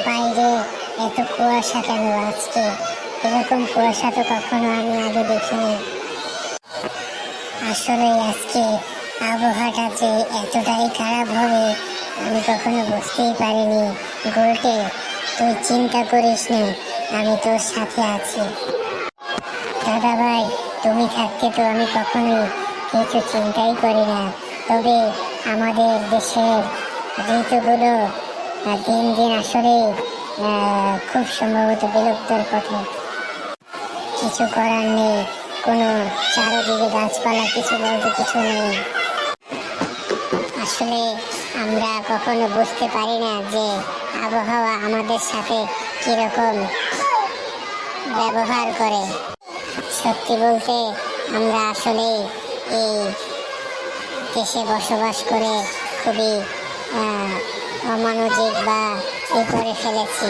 বাইরে এত কুয়াশা কেন আজকে? এরকম কুয়াশা তো কখনো আমি আগে দেখিনি। আসলে আজকে আবহাওয়াটা যে এতটাই খারাপ হবে আমি কখনো বুঝতেই পারিনি। গোলটে, তুই চিন্তা করিস না, আমি তোর সাথে আছি। দাদা ভাই, তুমি থাকতে তো আমি কখনোই কিছু চিন্তাই করি না। তবে আমাদের দেশের ঋতুগুলো দিন দিন আসলে খুব সম্ভবত বিলুপ্তর পথে। কিছু করার নেই, কোনো চারদিকে গাছপালা কিছু বলতে কিছু নেই। আসলে আমরা কখনো বুঝতে পারি না যে আবহাওয়া আমাদের সাথে কিরকম ব্যবহার করে। সত্যি বলতে আমরা আসলে এই দেশে বসবাস করে খুবই অমানবিক বা করে ফেলেছি।